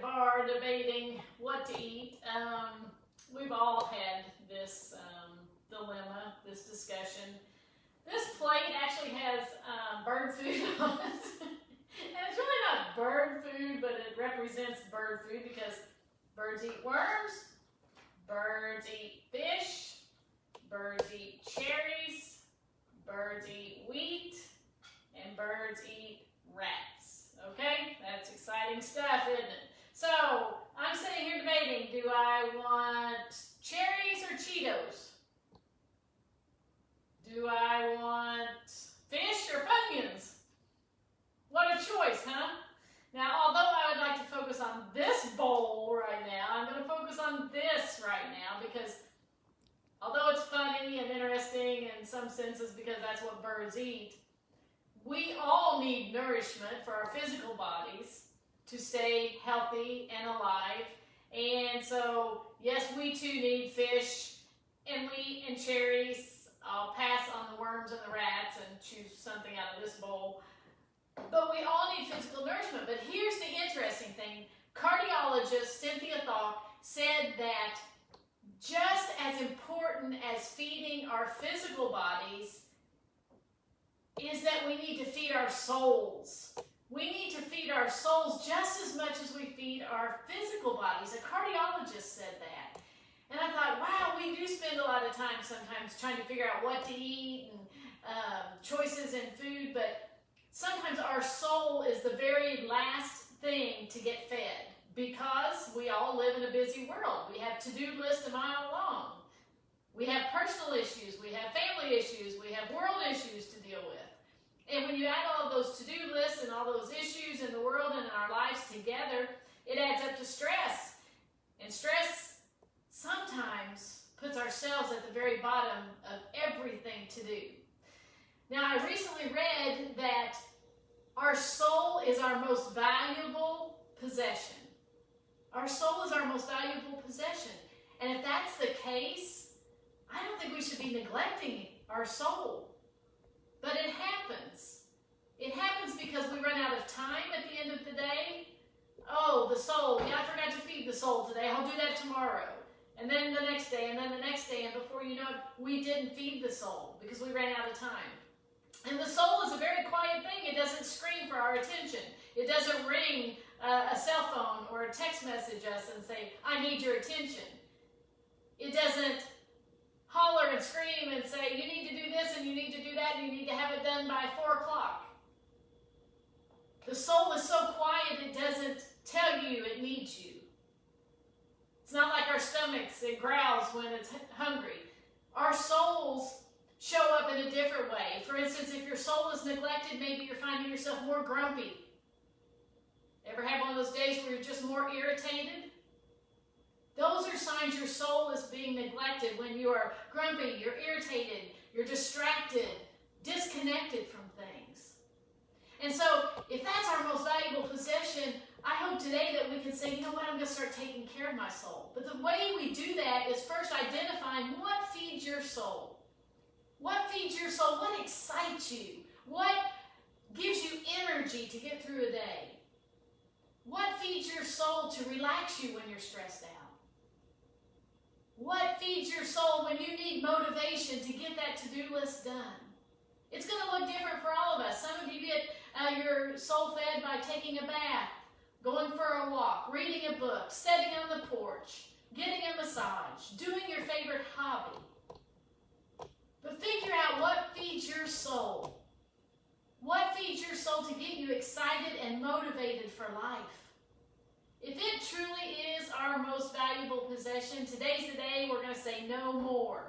bar debating what to eat. We've all had this dilemma, this discussion. This plate actually has bird food on it. And it's really not bird food, but it represents bird food because birds eat worms, birds eat fish, birds eat cherries, birds eat wheat, and birds eat rats. Okay? That's exciting stuff, isn't it? So, I'm sitting here debating, do I want cherries or Cheetos? Do I want fish or Funyuns? What a choice, huh? Now, although I would like to focus on this bowl right now, I'm going to focus on this right now because although it's funny and interesting in some senses because that's what birds eat, we all need nourishment for our physical bodies to stay healthy and alive. And so, yes, we too need fish and wheat and cherries. I'll pass on the worms and the rats and choose something out of this bowl. But we all need physical nourishment. But here's the interesting thing. Cardiologist Cynthia Thaw said that just as important as feeding our physical bodies is that we need to feed our souls. We need to feed our souls just as much as we feed our physical bodies. A cardiologist said that. And I thought, wow, we do spend a lot of time sometimes trying to figure out what to eat and choices in food, but sometimes our soul is the very last thing to get fed because we all live in a busy world. We have to-do lists a mile long. We have personal issues, we have family issues, we have world issues to deal with. And when you add all of those to-do lists and all those issues in the world and in our lives together, it adds up to stress. And stress sometimes puts ourselves at the very bottom of everything to do. Now, I recently read that our soul is our most valuable possession. Our soul is our most valuable possession. And if that's the case, I don't think we should be neglecting our soul. But it happens. It happens because we run out of time at the end of the day. Oh, the soul. Yeah, I forgot to feed the soul today. I'll do that tomorrow. And then the next day, and then the next day. And before you know it, we didn't feed the soul because we ran out of time. And the soul is a very quiet thing. It doesn't scream for our attention. It doesn't ring a cell phone or a text message us and say, I need your attention. It doesn't holler and scream and say, you need to do this and you need to do that and you need to have it done by 4 o'clock. The soul is so quiet it doesn't tell you it needs you. It's not like our stomachs. It growls when it's hungry. Our souls show up in a different way. For instance, if your soul is neglected, maybe you're finding yourself more grumpy. Ever have one of those days where you're just more irritated? Those are signs your soul is being neglected when you are grumpy, you're irritated, you're distracted, disconnected from things. And so, if that's our most valuable possession, I hope today that we can say, you know what, I'm going to start taking care of my soul. But the way we do that is first identifying what feeds your soul. What feeds your soul? What excites you? What gives you energy to get through a day? What feeds your soul to relax you when you're stressed out? What feeds your soul when you need motivation to get that to-do list done? It's going to look different for all of us. Some of you get your soul fed by taking a bath, going for a walk, reading a book, sitting on the porch, getting a massage, doing your favorite hobby. But figure out what feeds your soul. What feeds your soul to get you excited and motivated for life? If it truly is our most valuable possession, today's the day we're going to say no more.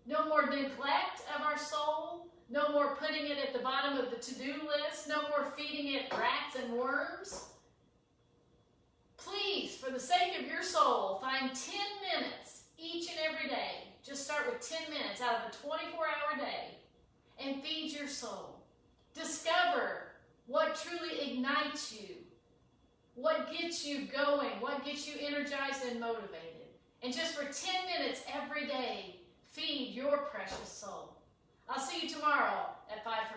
No more neglect of our soul. No more putting it at the bottom of the to-do list. No more feeding it rats and worms. Please, for the sake of your soul, find 10 minutes each and every day. Just start with 10 minutes out of a 24-hour day and feed your soul. Discover what truly ignites you, what gets you going, what gets you energized and motivated. And just for 10 minutes every day, feed your precious soul. I'll see you tomorrow at 5 for